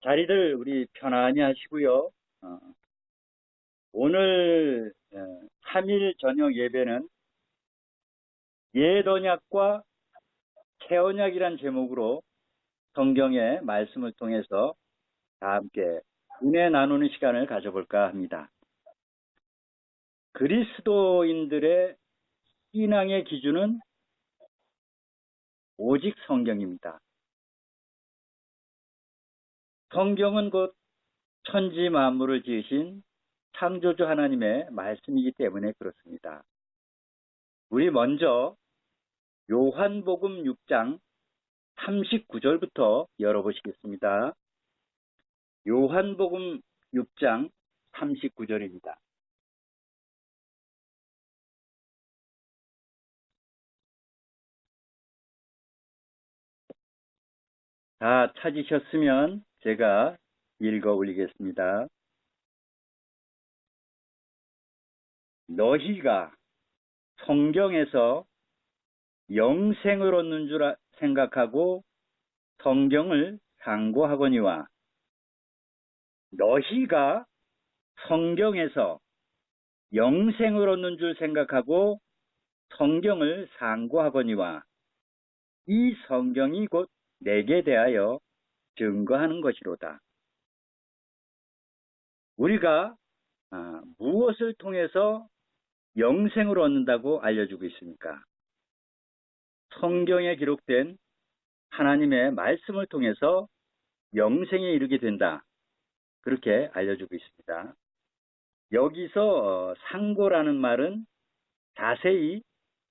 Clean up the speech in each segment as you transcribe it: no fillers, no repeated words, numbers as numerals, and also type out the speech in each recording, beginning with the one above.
자리들 우리 편안히 하시고요. 오늘 3일 저녁 예배는 예언약과 체언약이란 제목으로 성경의 말씀을 통해서 다 함께 은혜 나누는 시간을 가져볼까 합니다. 그리스도인들의 신앙의 기준은 오직 성경입니다. 성경은 곧 천지 만물을 지으신 창조주 하나님의 말씀이기 때문에 그렇습니다. 우리 먼저 요한복음 6장 39절부터 열어보시겠습니다. 요한복음 6장 39절입니다. 다 찾으셨으면 제가 읽어 올리겠습니다. 너희가 성경에서 영생을 얻는 줄 생각하고 성경을 상고하거니와 너희가 성경에서 영생을 얻는 줄 생각하고 성경을 상고하거니와 이 성경이 곧 내게 대하여 증거하는 것이로다. 우리가 무엇을 통해서 영생을 얻는다고 알려주고 있습니까? 성경에 기록된 하나님의 말씀을 통해서 영생에 이르게 된다. 그렇게 알려주고 있습니다. 여기서 상고라는 말은 자세히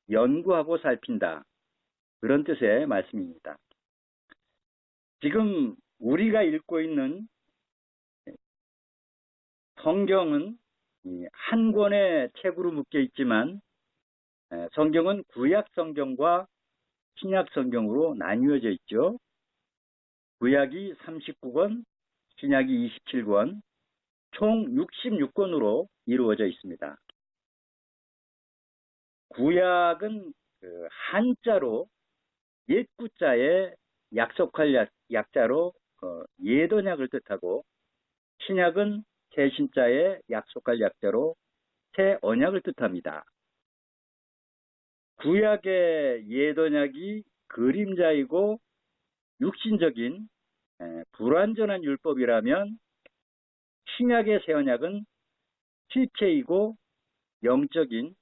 연구하고 살핀다. 그런 뜻의 말씀입니다. 지금 우리가 읽고 있는 성경은 한 권의 책으로 묶여 있지만 성경은 구약 성경과 신약 성경으로 나뉘어져 있죠. 구약이 39권, 신약이 27권, 총 66권으로 이루어져 있습니다. 구약은 한자로 옛구자에 약속할 약자로 예언약을 뜻하고, 신약은 새신자에 약속할 약자로 새 언약을 뜻합니다. 구약의 예언약이 그림자이고 육신적인 불완전한 율법이라면 신약의 새 언약은 실체이고 영적인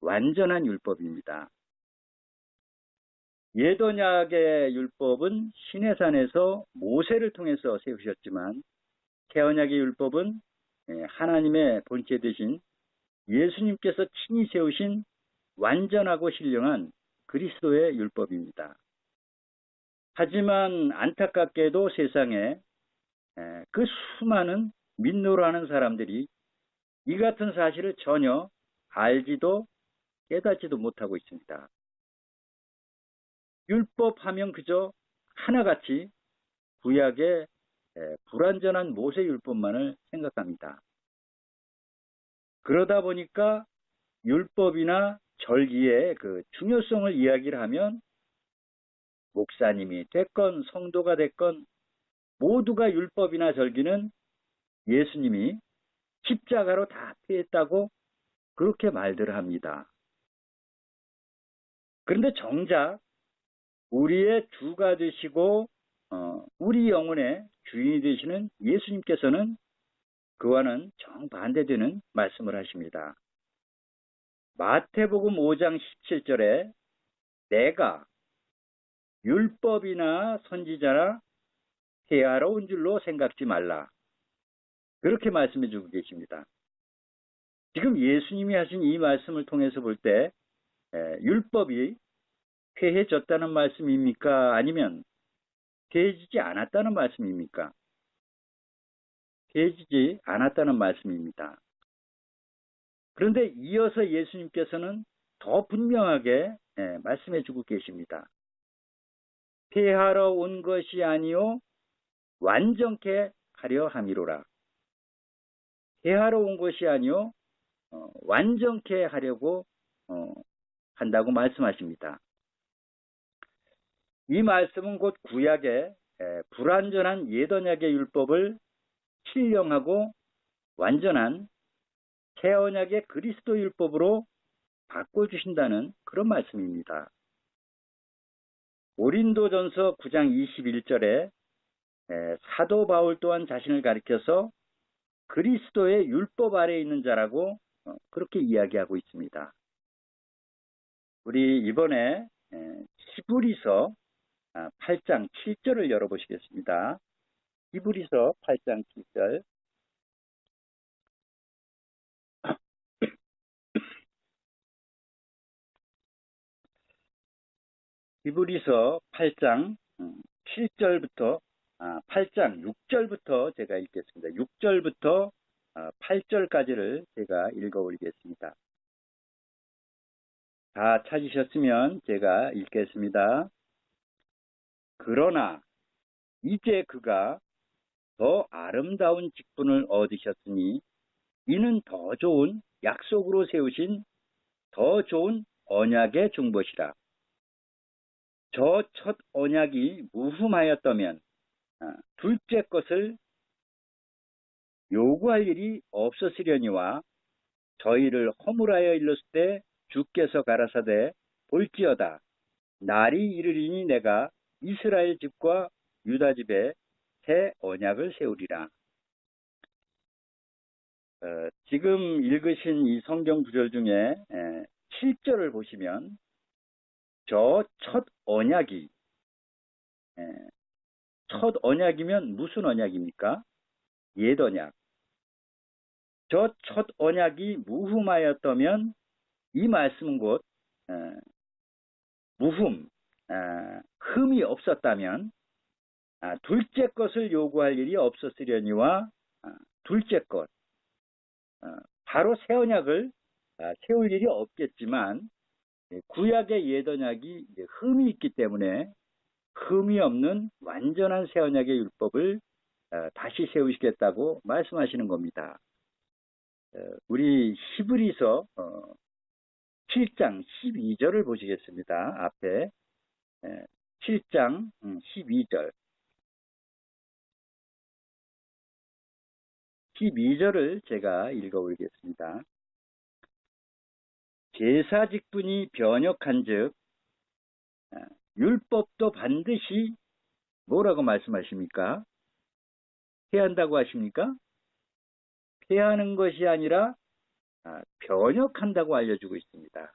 완전한 율법입니다. 예언약의 율법은 시내산에서 모세를 통해서 세우셨지만 새 언약의 율법은 하나님의 본체 되신 예수님께서 친히 세우신 완전하고 신령한 그리스도의 율법입니다. 하지만 안타깝게도 세상에 그 수많은 믿노라 하는 사람들이 이 같은 사실을 전혀 알지도 깨닫지도 못하고 있습니다. 율법하면 그저 하나같이 구약의 불완전한 모세 율법만을 생각합니다. 그러다 보니까 율법이나 절기의 그 중요성을 이야기를 하면 목사님이 됐건 성도가 됐건 모두가 율법이나 절기는 예수님이 십자가로 다 피했다고 그렇게 말들을 합니다. 그런데 정작 우리의 주가 되시고 우리 영혼의 주인이 되시는 예수님께서는 그와는 정반대되는 말씀을 하십니다. 마태복음 5장 17절에 내가 율법이나 선지자나 폐하러 온 줄로 생각지 말라. 그렇게 말씀해 주고 계십니다. 지금 예수님이 하신 이 말씀을 통해서 볼 때 율법이 폐해졌다는 말씀입니까? 아니면 폐해지지 않았다는 말씀입니까? 폐해지지 않았다는 말씀입니다. 그런데 이어서 예수님께서는 더 분명하게 말씀해 주고 계십니다. 폐하러 온 것이 아니요 완전케 하려 함이로라. 폐하러 온 것이 아니요 완전케 하려고 한다고 말씀하십니다. 이 말씀은 곧 구약의 불완전한 옛 언약의 율법을 신령하고 완전한 새 언약의 그리스도 율법으로 바꿔주신다는 그런 말씀입니다. 고린도전서 9장 21절에 사도 바울 또한 자신을 가리켜서 그리스도의 율법 아래에 있는 자라고 그렇게 이야기하고 있습니다. 우리 이번에 히브리서 8장 7절을 열어보시겠습니다. 히브리서 8장 7절. 히브리서 8장 7절부터 8장 6절부터 제가 읽겠습니다. 6절부터 8절까지를 제가 읽어 올리겠습니다. 다 찾으셨으면 제가 읽겠습니다. 그러나 이제 그가 더 아름다운 직분을 얻으셨으니 이는 더 좋은 약속으로 세우신 더 좋은 언약의 중보시라. 저 첫 언약이 무흠하였다면 둘째 것을 요구할 일이 없었으려니와 저희를 허물하여 일렀을 때 주께서 가라사대 볼지어다 날이 이르리니 내가 이스라엘 집과 유다 집에 새 언약을 세우리라. 지금 읽으신 이 성경 구절 중에 7절을 보시면 저 첫 언약이 첫 언약이면 무슨 언약입니까? 옛 언약. 저 첫 언약이 무흠하였다면 이 말씀은 곧 무흠, 흠이 없었다면 둘째 것을 요구할 일이 없었으려니와 둘째 것, 바로 새 언약을 세울 일이 없겠지만 구약의 옛 언약이 흠이 있기 때문에 흠이 없는 완전한 새 언약의 율법을 다시 세우시겠다고 말씀하시는 겁니다. 우리 히브리서 7장 12절을 보시겠습니다. 앞에 7장 12절 12절을 제가 읽어 올리겠습니다. 제사 직분이 변역한 즉 율법도 반드시 뭐라고 말씀하십니까? 폐한다고 하십니까? 폐하는 것이 아니라 변역한다고 알려주고 있습니다.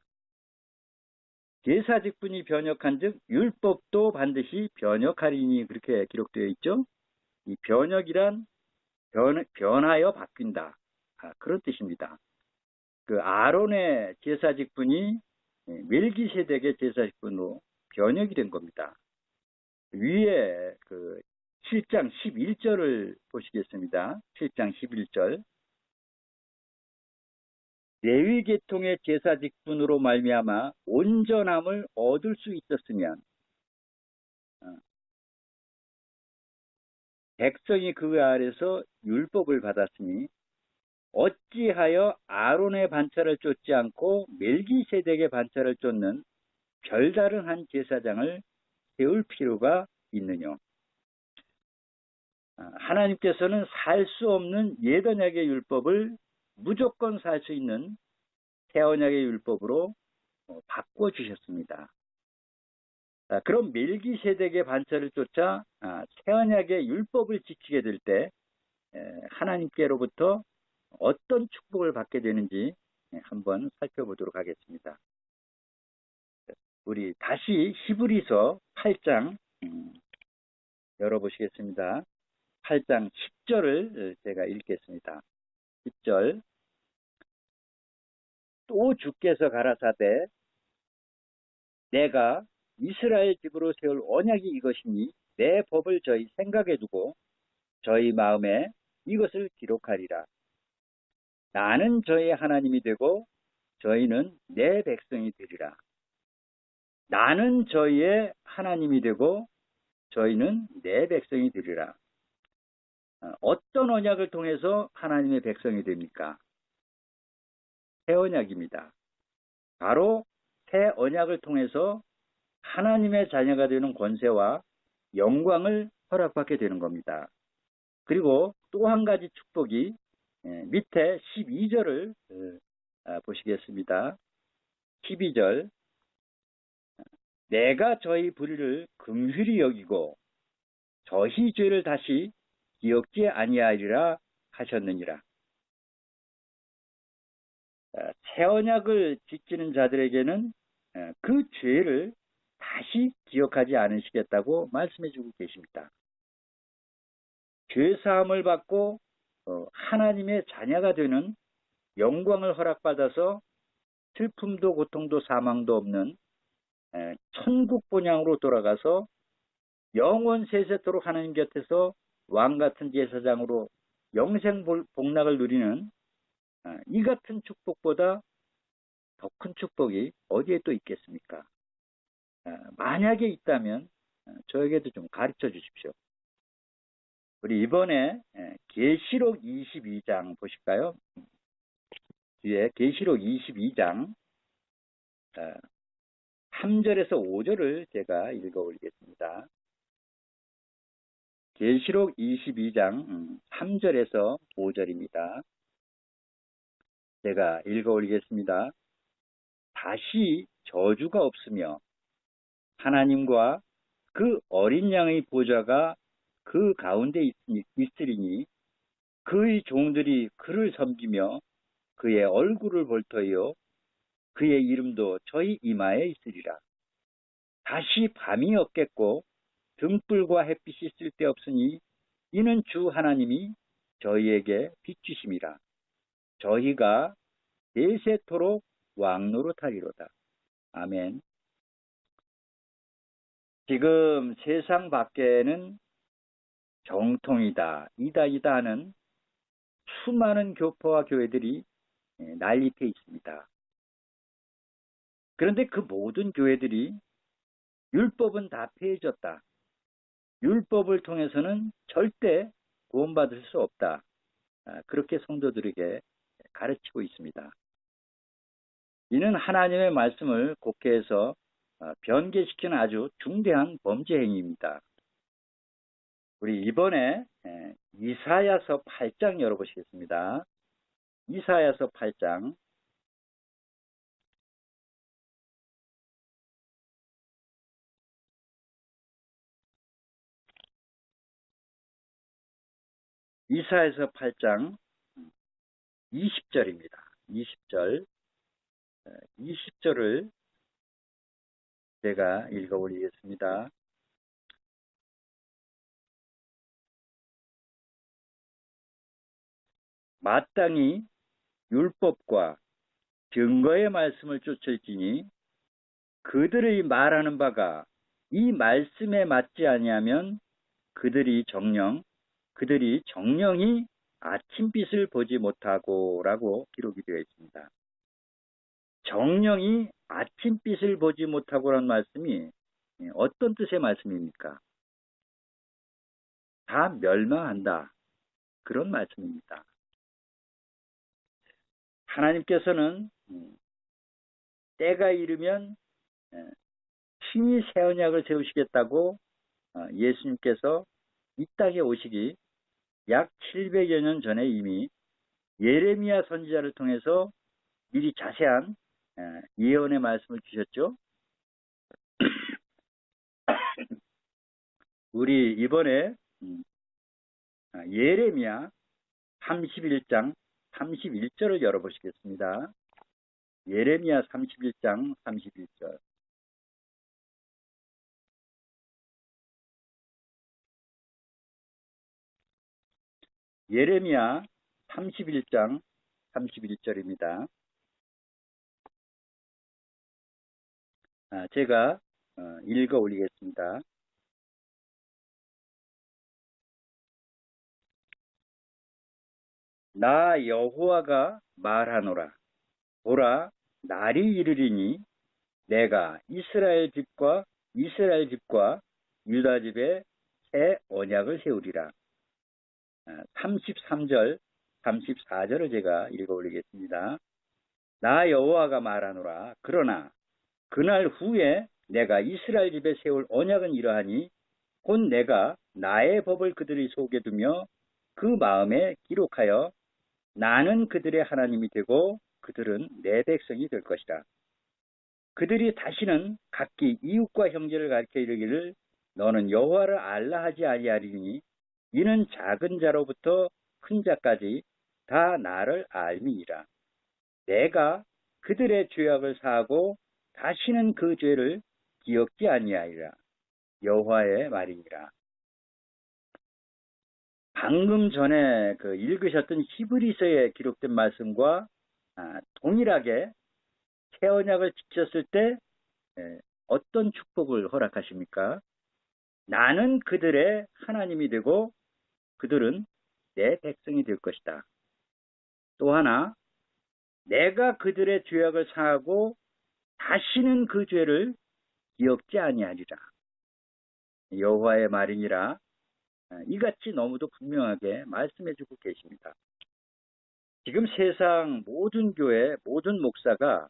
제사 직분이 변역한 즉 율법도 반드시 변역하리니 그렇게 기록되어 있죠. 이 변역이란 변하여 바뀐다. 그런 뜻입니다. 그 아론의 제사 직분이 멜기세덱의 제사 직분으로 변역이 된 겁니다. 위에 그 7장 11절을 보시겠습니다. 7장 11절. 레위 계통의 제사 직분으로 말미암아 온전함을 얻을 수 있었으면 백성이 그 아래서 율법을 받았으니 어찌하여 아론의 반차를 쫓지 않고 멜기세덱의 반차를 쫓는 별다른 한 제사장을 세울 필요가 있느냐. 하나님께서는 살 수 없는 옛 언약의 율법을 무조건 살 수 있는 새 언약의 율법으로 바꿔주셨습니다. 그럼 멜기세덱의 반차를 쫓아 새 언약의 율법을 지키게 될 때 하나님께로부터 어떤 축복을 받게 되는지 한번 살펴보도록 하겠습니다. 우리 다시 히브리서 8장 열어보시겠습니다. 8장 10절을 제가 읽겠습니다. 10절. 또 주께서 가라사대 내가 이스라엘 집으로 세울 언약이 이것이니 내 법을 저희 생각에 두고 저희 마음에 이것을 기록하리라. 나는 저희 하나님이 되고 저희는 내 백성이 되리라. 나는 저희의 하나님이 되고 저희는 내 백성이 되리라. 어떤 언약을 통해서 하나님의 백성이 됩니까? 새 언약입니다. 바로 새 언약을 통해서 하나님의 자녀가 되는 권세와 영광을 허락받게 되는 겁니다. 그리고 또 한 가지 축복이 밑에 12절을 보시겠습니다. 12절 내가 저희 불의를 긍휼히 여기고 저희 죄를 다시 기억지 아니하리라 하셨느니라. 새 언약을 지키는 자들에게는 그 죄를 다시 기억하지 않으시겠다고 말씀해주고 계십니다. 죄사함을 받고 하나님의 자녀가 되는 영광을 허락받아서 슬픔도 고통도 사망도 없는 천국 본향으로 돌아가서 영원 세세토록 하나님 곁에서 왕같은 제사장으로 영생 복락을 누리는 이 같은 축복보다 더 큰 축복이 어디에 또 있겠습니까? 만약에 있다면 저에게도 좀 가르쳐 주십시오. 우리 이번에 계시록 22장 보실까요? 뒤에 계시록 22장 3절에서 5절을 제가 읽어 올리겠습니다. 계시록 22장 3절에서 5절입니다. 제가 읽어 올리겠습니다. 다시 저주가 없으며 하나님과 그 어린 양의 보좌가 그 가운데 있으리니 그의 종들이 그를 섬기며 그의 얼굴을 볼 터이요 그의 이름도 저희 이마에 있으리라. 다시 밤이 없겠고 등불과 햇빛이 쓸데없으니 이는 주 하나님이 저희에게 비추심이라. 저희가 대세토록 왕노릇하리로다. 아멘. 지금 세상 밖에는 정통이다, 이다 하는 수많은 교파와 교회들이 난립해 있습니다. 그런데 그 모든 교회들이 율법은 다 폐해졌다. 율법을 통해서는 절대 구원받을 수 없다. 그렇게 성도들에게 가르치고 있습니다. 이는 하나님의 말씀을 곡해해서 변개시키는 아주 중대한 범죄 행위입니다. 우리 이번에 이사야서 8장 열어보시겠습니다. 이사야서 8장 이사야서 8장 20절입니다. 20절 20절을 제가 읽어 올리겠습니다. 마땅히 율법과 증거의 말씀을 쫓을지니 그들의 말하는 바가 이 말씀에 맞지 아니하면 그들이 정령이 아침빛을 보지 못하고 라고 기록이 되어 있습니다. 정령이 아침빛을 보지 못하고라는 말씀이 어떤 뜻의 말씀입니까? 다 멸망한다. 그런 말씀입니다. 하나님께서는 때가 이르면 신이 새 언약을 세우시겠다고 예수님께서 이 땅에 오시기 약 700여 년 전에 이미 예레미야 선지자를 통해서 미리 자세한 예언의 말씀을 주셨죠. 우리 이번에 예레미야 31장 31절을 열어보시겠습니다. 예레미야 31장 31절. 예레미야 31장 31절입니다. 제가 읽어 올리겠습니다. 나 여호와가 말하노라. 보라, 날이 이르리니 내가 이스라엘 집과 유다 집에 새 언약을 세우리라. 33절, 34절을 제가 읽어 올리겠습니다. 나 여호와가 말하노라. 그러나 그날 후에 내가 이스라엘 집에 세울 언약은 이러하니 곧 내가 나의 법을 그들의 속에 두며 그 마음에 기록하여 나는 그들의 하나님이 되고 그들은 내 백성이 될 것이라. 그들이 다시는 각기 이웃과 형제를 가리켜 이르기를 너는 여호와를 알라 하지 아니하리니 이는 작은 자로부터 큰 자까지 다 나를 알미니라. 내가 그들의 죄악을 사하고 다시는 그 죄를 기억지 아니하리라. 여호와의 말이니라. 방금 전에 읽으셨던 히브리서에 기록된 말씀과 동일하게 새 언약을 지켰을 때 어떤 축복을 허락하십니까? 나는 그들의 하나님이 되고 그들은 내 백성이 될 것이다. 또 하나, 내가 그들의 죄악을 사하고 다시는 그 죄를 기억지 아니하리라. 여호와의 말이니라. 이같이 너무도 분명하게 말씀해주고 계십니다. 지금 세상 모든 교회, 모든 목사가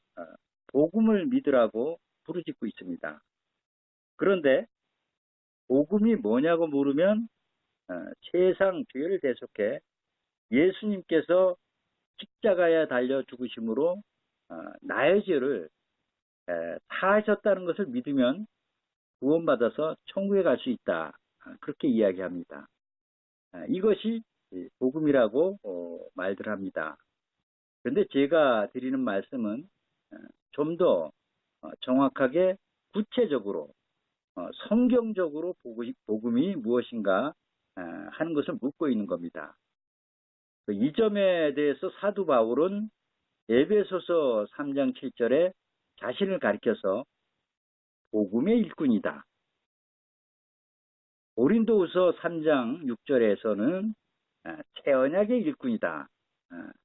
복음을 믿으라고 부르짖고 있습니다. 그런데 복음이 뭐냐고 물으면 세상 죄를 대속해 예수님께서 십자가에 달려 죽으심으로 나의 죄를 사하셨다는 것을 믿으면 구원받아서 천국에 갈 수 있다. 그렇게 이야기합니다. 이것이 복음이라고 말들 합니다. 그런데 제가 드리는 말씀은 좀 더 정확하게 구체적으로 성경적으로 복음이 무엇인가 하는 것을 묻고 있는 겁니다. 이 점에 대해서 사도 바울은 에베소서 3장 7절에 자신을 가리켜서 복음의 일꾼이다. 고린도후서 3장 6절에서는 새 언약의 일꾼이다.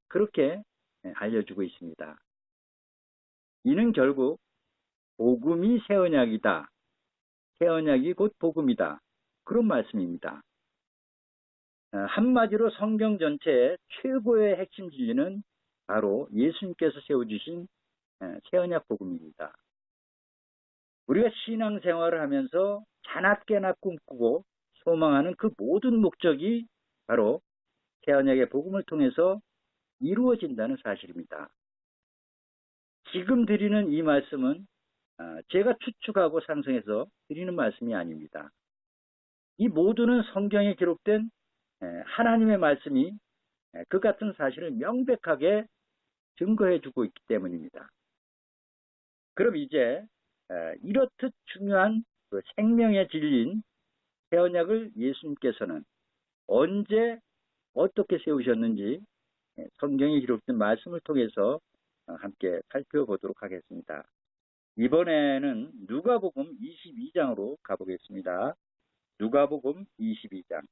그렇게 알려주고 있습니다. 이는 결국 복음이 새 언약이다. 새 언약이 곧 복음이다. 그런 말씀입니다. 한마디로 성경 전체의 최고의 핵심 진리는 바로 예수님께서 세워주신 새 언약 복음입니다. 우리가 신앙생활을 하면서 자나깨나 꿈꾸고 소망하는 그 모든 목적이 바로 새 언약의 복음을 통해서 이루어진다는 사실입니다. 지금 드리는 이 말씀은 제가 추측하고 상상해서 드리는 말씀이 아닙니다. 이 모두는 성경에 기록된 하나님의 말씀이 그 같은 사실을 명백하게 증거해주고 있기 때문입니다. 그럼 이제 이렇듯 중요한 그 생명의 진리인 새 언약을 예수님께서는 언제 어떻게 세우셨는지 성경에 기록된 말씀을 통해서 함께 살펴보도록 하겠습니다. 이번에는 누가복음 22장으로 가보겠습니다. 누가복음 22장.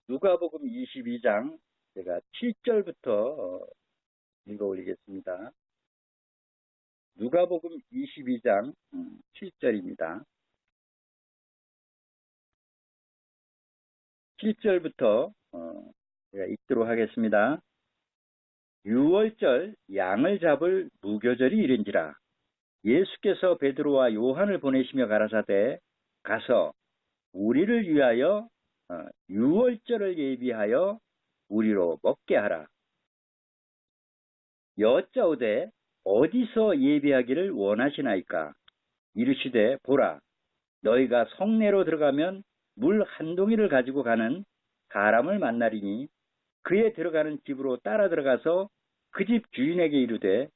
누가복음 22장 제가 7절부터 읽어 올리겠습니다. 누가복음 22장 7절입니다. 7절부터 제가 읽도록 하겠습니다. 유월절 양을 잡을 무교절이 이른지라 예수께서 베드로와 요한을 보내시며 가라사대 가서 우리를 위하여 유월절을 예비하여 우리로 먹게 하라. 여짜오되 어디서 예비하기를 원하시나이까? 이르시되 보라 너희가 성내로 들어가면 물 한 동이를 가지고 가는 사람을 만나리니 그에 들어가는 집으로 따라 들어가서 그 집 주인에게 이르되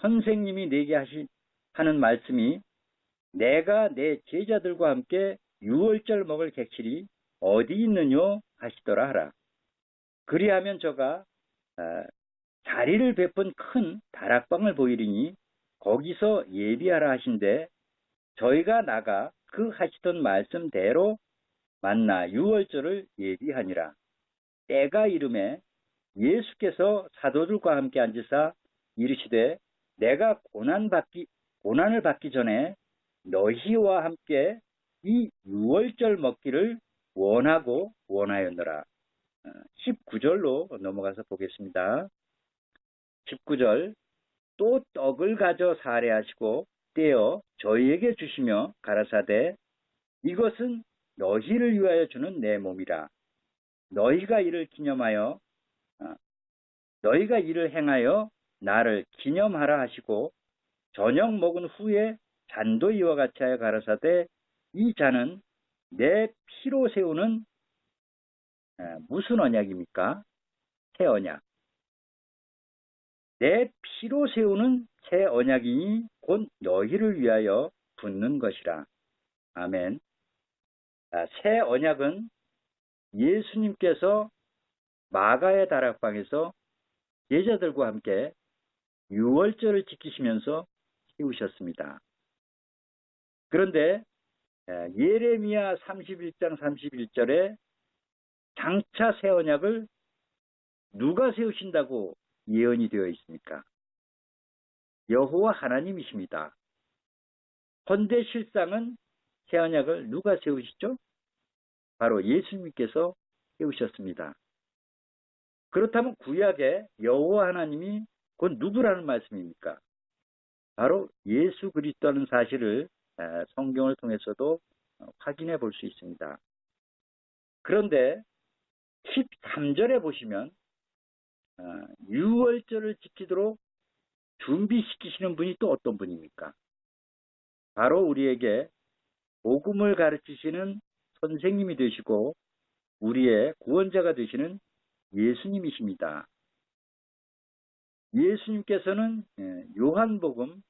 선생님이 내게 하는 말씀이 내가 내 제자들과 함께 유월절 먹을 객실이 어디 있느뇨 하시더라 하라. 그리하면 저가 자리를 베푼 큰 다락방을 보이리니 거기서 예비하라 하신대 저희가 나가 그 하시던 말씀대로 만나 유월절을 예비하니라. 때가 이름에 예수께서 사도들과 함께 앉으사 이르시되 내가 고난을 받기 전에 너희와 함께 이 유월절 먹기를 원하고 원하였노라. 19절로 넘어가서 보겠습니다. 19절 또 떡을 가져 사례하시고 떼어 저희에게 주시며 가라사대 이것은 너희를 위하여 주는 내 몸이라. 너희가 이를 기념하여 너희가 이를 행하여 나를 기념하라 하시고 저녁 먹은 후에 잔도 이와 같이 하여 가라사대 이 잔은 내 피로 세우는 무슨 언약입니까? 새 언약. 내 피로 세우는 새 언약이니 곧 너희를 위하여 붓는 것이라. 아멘. 새 언약은 예수님께서 마가의 다락방에서 제자들과 함께 유월절을 지키시면서 세우셨습니다. 그런데 예레미야 31장 31절에 장차 새 언약을 누가 세우신다고 예언이 되어 있습니까? 여호와 하나님이십니다. 헌데 실상은 새 언약을 누가 세우시죠? 바로 예수님께서 세우셨습니다. 그렇다면 구약의 여호와 하나님이 곧 누구라는 말씀입니까? 바로 예수 그리스도라는 사실을 성경을 통해서도 확인해 볼 수 있습니다. 그런데 13절에 보시면 유월절을 지키도록 준비시키시는 분이 또 어떤 분입니까? 바로 우리에게 복음을 가르치시는 선생님이 되시고 우리의 구원자가 되시는 예수님이십니다. 예수님께서는 요한복음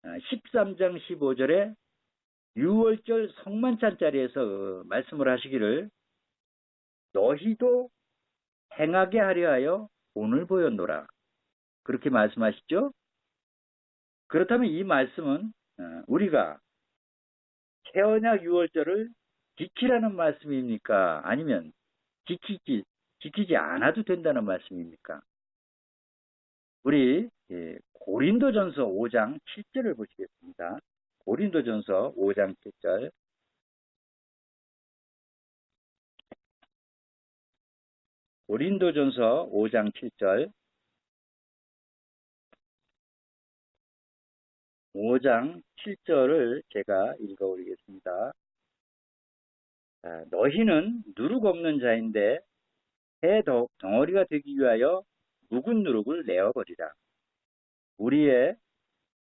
13장 15절에 유월절 성만찬 자리에서 말씀을 하시기를 너희도 행하게 하려 하여 오늘 보였노라. 그렇게 말씀하시죠? 그렇다면 이 말씀은 우리가 새 언약 유월절을 지키라는 말씀입니까? 아니면 지키지 않아도 된다는 말씀입니까? 우리 고린도전서 5장 7절을 보시겠습니다. 고린도전서 5장 7절. 고린도전서 5장 7절. 5장 7절을 제가 읽어드리겠습니다. 너희는 누룩 없는 자인데 새 덩어리가 되기 위하여 묵은 누룩을 내어버리라. 우리의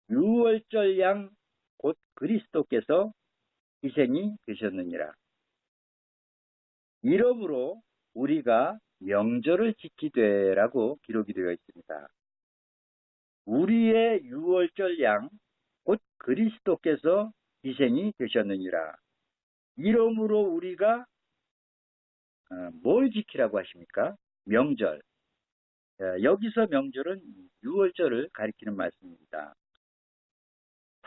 유월절 양 곧 그리스도께서 희생이 되셨느니라. 이러므로 우리가 명절을 지키되라고 기록이 되어 있습니다. 우리의 유월절 양 곧 그리스도께서 희생이 되셨느니라. 이러므로 우리가 뭘 지키라고 하십니까? 명절. 여기서 명절은 유월절을 가리키는 말씀입니다.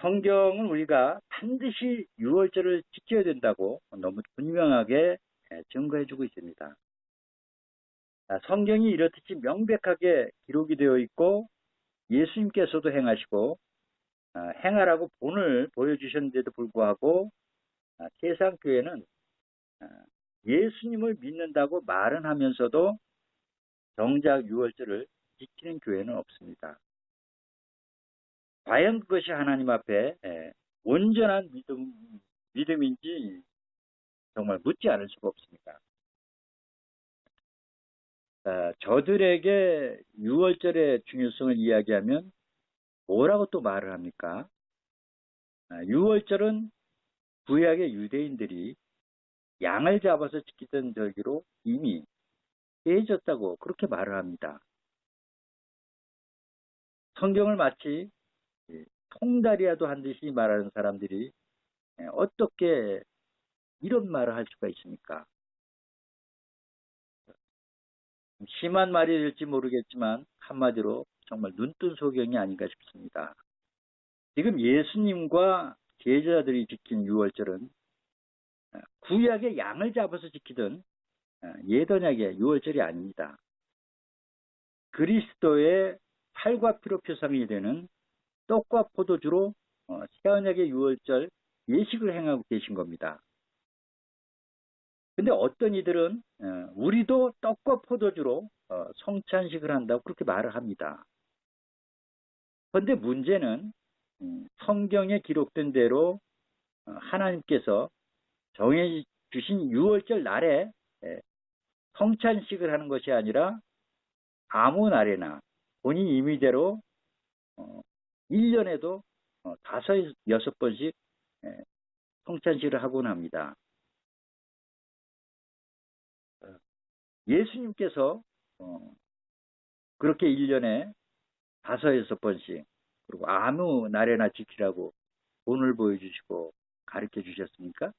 성경은 우리가 반드시 유월절을 지켜야 된다고 너무 분명하게 증거해주고 있습니다. 성경이 이렇듯이 명백하게 기록이 되어 있고 예수님께서도 행하시고 행하라고 본을 보여주셨는데도 불구하고 세상 교회는 예수님을 믿는다고 말은 하면서도 정작 유월절을 지키는 교회는 없습니다. 과연 그것이 하나님 앞에 온전한 믿음인지 정말 묻지 않을 수가 없습니다. 저들에게 유월절의 중요성을 이야기하면 뭐라고 또 말을 합니까? 유월절은 구약의 유대인들이 양을 잡아서 지키던 절기로 이미 해졌다고 그렇게 말을 합니다. 성경을 마치 통달이라도 한 듯이 말하는 사람들이 어떻게 이런 말을 할 수가 있습니까? 심한 말이 될지 모르겠지만 한마디로 정말 눈뜬 소경이 아닌가 싶습니다. 지금 예수님과 제자들이 지킨 유월절은 구약의 양을 잡아서 지키던 옛 언약의 유월절이 아닙니다. 그리스도의 팔과 피로 표상이 되는 떡과 포도주로 새 언약의 유월절 예식을 행하고 계신 겁니다. 근데 어떤 이들은 우리도 떡과 포도주로 성찬식을 한다고 그렇게 말을 합니다. 그런데 문제는 성경에 기록된 대로 하나님께서 정해 주신 유월절 날에 성찬식을 하는 것이 아니라 아무 날에나 본인 임의대로 1년에도 다섯, 여섯 번씩 성찬식을 하곤 합니다. 예수님께서 그렇게 1년에 다섯, 여섯 번씩 그리고 아무 날에나 지키라고 본을 보여주시고 가르쳐 주셨습니까?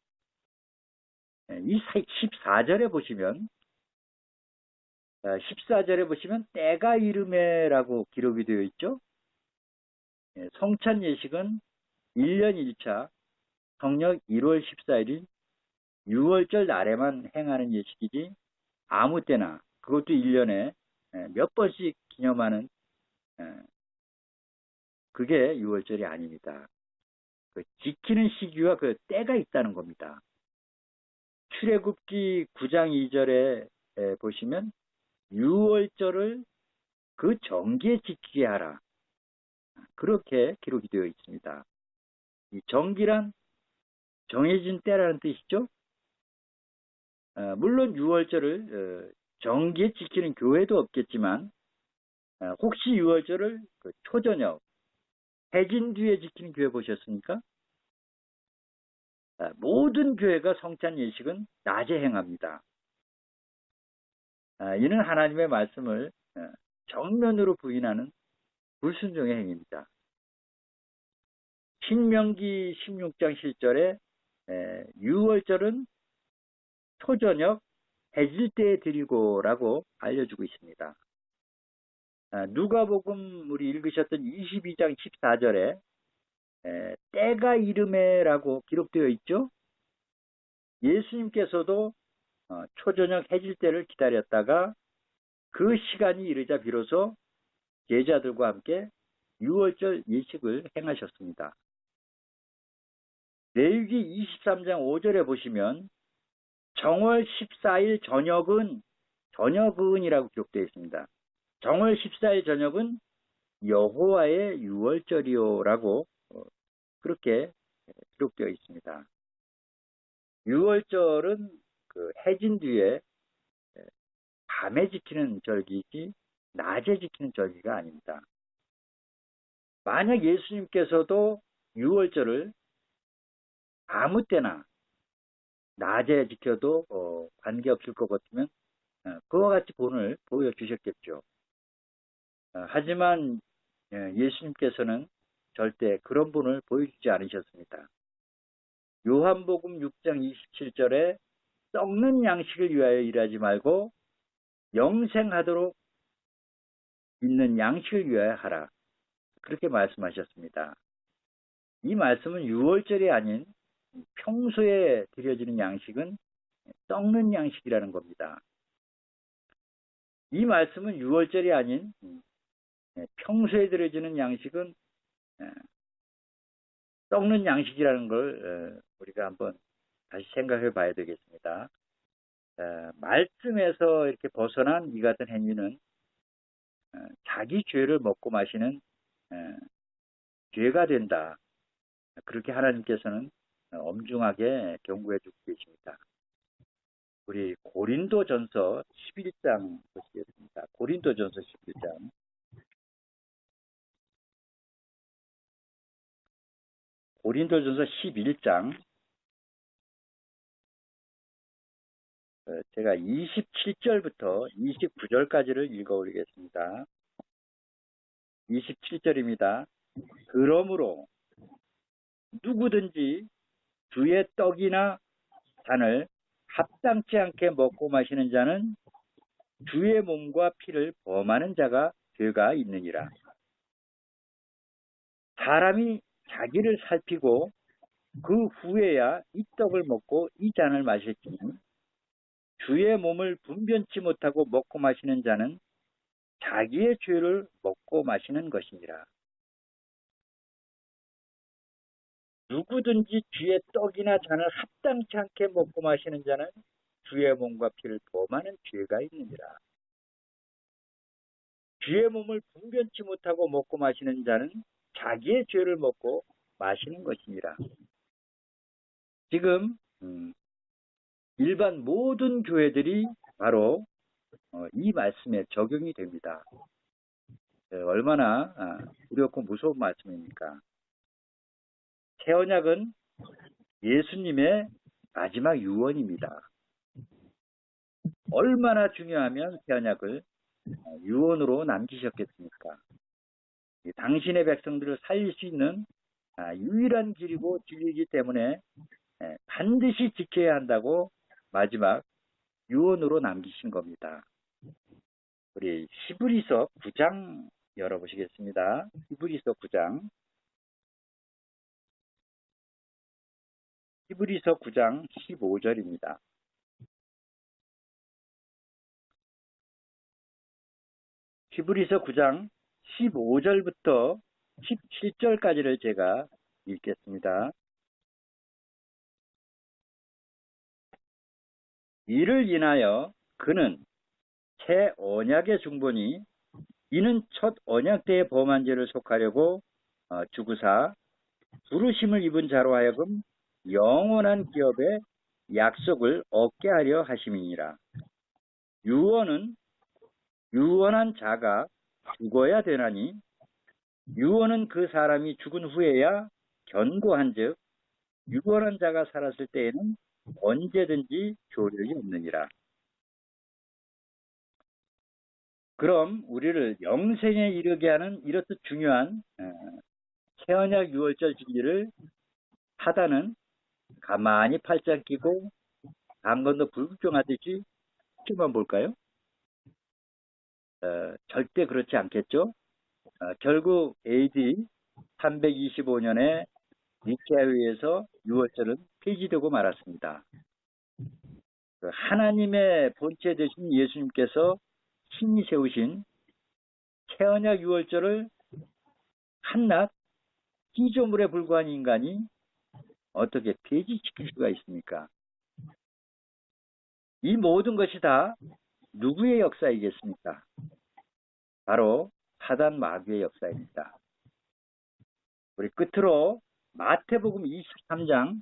이 14절에 보시면 14절에 보시면 때가 이르매라고 기록이 되어 있죠. 성찬 예식은 1년 1차 성력 1월 14일인 6월절 날에만 행하는 예식이지 아무 때나 그것도 1년에 몇 번씩 기념하는 그게 6월절이 아닙니다. 그 지키는 시기와 그 때가 있다는 겁니다. 출애굽기 9장 2절에 보시면 6월절을 그 정기에 지키게 하라. 그렇게 기록이 되어 있습니다. 이 정기란 정해진 때라는 뜻이죠. 물론 6월절을 정기에 지키는 교회도 없겠지만 혹시 6월절을 그 초저녁 해진 뒤에 지키는 교회 보셨습니까? 모든 교회가 성찬 예식은 낮에 행합니다. 이는 하나님의 말씀을 정면으로 부인하는 불순종의 행위입니다. 신명기 16장 7절에 6월절은 초저녁 해질 때에 드리고라고 알려주고 있습니다. 누가복음 우리 읽으셨던 22장 14절에 때가 이르매라고 기록되어 있죠. 예수님께서도 초저녁 해질 때를 기다렸다가 그 시간이 이르자 비로소 제자들과 함께 6월절 예식을 행하셨습니다. 레위기 23장 5절에 보시면 정월 14일 저녁은이라고 기록되어 있습니다. 정월 14일 저녁은 여호와의 6월절이요라고 그렇게 기록되어 있습니다. 6월절은 그 해진 뒤에 밤에 지키는 절기이지 낮에 지키는 절기가 아닙니다. 만약 예수님께서도 6월절을 아무 때나 낮에 지켜도 관계없을 것 같으면 그와 같이 본을 보여주셨겠죠. 하지만 예수님께서는 절대 그런 본을 보여주지 않으셨습니다. 요한복음 6장 27절에 썩는 양식을 위하여 일하지 말고 영생하도록 있는 양식을 위하여 하라. 그렇게 말씀하셨습니다. 이 말씀은 6월절이 아닌 평소에 드려지는 양식은 썩는 양식이라는 겁니다. 이 말씀은 6월절이 아닌 평소에 드려지는 양식은 썩는 양식이라는 걸 우리가 한번 다시 생각해 봐야 되겠습니다. 말씀에서 이렇게 벗어난 이 같은 행위는 자기 죄를 먹고 마시는 죄가 된다. 그렇게 하나님께서는 엄중하게 경고해 주고 계십니다. 우리 고린도전서 11장 보시겠습니다. 고린도전서 11장. 고린도전서 11장. 제가 27절부터 29절까지를 읽어드리겠습니다. 27절입니다. 그러므로 누구든지 주의 떡이나 잔을 합당치 않게 먹고 마시는 자는 주의 몸과 피를 범하는 자가 죄가 있느니라. 사람이 자기를 살피고 그 후에야 이 떡을 먹고 이 잔을 마실지니 주의 몸을 분변치 못하고 먹고 마시는 자는 자기의 죄를 먹고 마시는 것이니라. 누구든지 주의 떡이나 잔을 합당치 않게 먹고 마시는 자는 주의 몸과 피를 범하는 죄가 있느니라. 주의 몸을 분변치 못하고 먹고 마시는 자는 자기의 죄를 먹고 마시는 것이니라. 지금 일반 모든 교회들이 바로 이 말씀에 적용이 됩니다. 얼마나 두렵고 무서운 말씀입니까? 새 언약은 예수님의 마지막 유언입니다. 얼마나 중요하면 새 언약을 유언으로 남기셨겠습니까? 당신의 백성들을 살릴 수 있는 유일한 길이고 진리이기 때문에 반드시 지켜야 한다고 마지막 유언으로 남기신 겁니다. 우리 히브리서 9장 열어보시겠습니다. 히브리서 9장. 히브리서 9장 15절입니다. 히브리서 9장 15절부터 17절까지를 제가 읽겠습니다. 이를 인하여 그는 새 언약의 중보니 이는 첫 언약 때의 범한 죄를 속하려고 주구사 부르심을 입은 자로 하여금 영원한 기업의 약속을 얻게 하려 하심이니라. 유언한 자가 죽어야 되나니 유언은 그 사람이 죽은 후에야 견고한즉 유언한 자가 살았을 때에는 언제든지 교력이 없느니라. 그럼 우리를 영생에 이르게 하는 이렇듯 중요한 새언약 유월절 진리를 사단은 가만히 팔짱 끼고 한 번도 불구경하듯이 지켜만 볼까요? 절대 그렇지 않겠죠. 결국 AD 325년에 니케아회에서 유월절은 폐지되고 말았습니다. 하나님의 본체 되신 예수님께서 신이 세우신 새언약 유월절을 한낱 피조물에 불과한 인간이 어떻게 폐지시킬 수가 있습니까? 이 모든 것이 다 누구의 역사이겠습니까? 바로 사단 마귀의 역사입니다. 우리 끝으로 마태복음 23장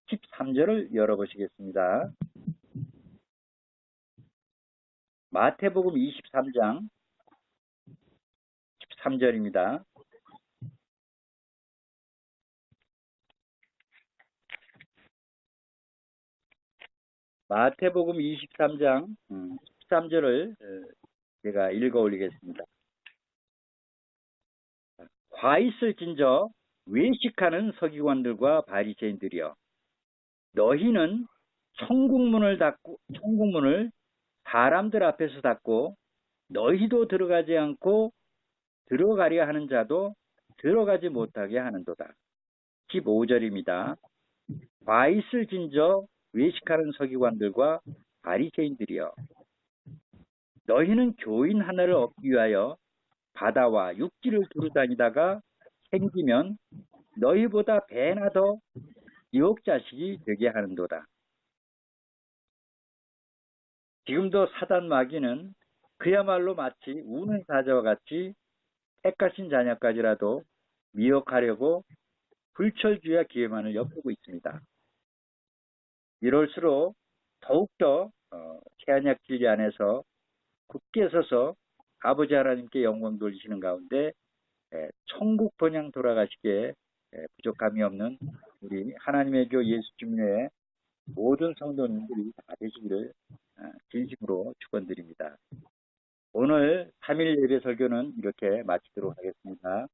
13절을 열어보시겠습니다. 마태복음 23장 13절입니다. 마태복음 23장 13절을 제가 읽어 올리겠습니다. 화 있을진저 외식하는 서기관들과 바리새인들이여, 너희는 천국문을 사람들 앞에서 닫고 너희도 들어가지 않고 들어가려 하는 자도 들어가지 못하게 하는도다. 15절입니다. 화 있을진저 외식하는 서기관들과 바리새인들이여, 너희는 교인 하나를 얻기 위하여 바다와 육지를 두루다니다가 생기면 너희보다 배나 더 유혹자식이 되게 하는도다. 지금도 사단 마귀는 그야말로 마치 우는 사자와 같이 택하신 자녀까지라도 미혹하려고 불철주야 기회만을 엿보고 있습니다. 이럴수록 더욱더 새언약 진리 안에서 굳게 서서 아버지 하나님께 영광 돌리시는 가운데 천국 번향 돌아가시기에 부족함이 없는 우리 하나님의 교 예수님의 모든 성도님들이 다 되시기를 진심으로 축원드립니다. 오늘 3일 예배 설교는 이렇게 마치도록 하겠습니다.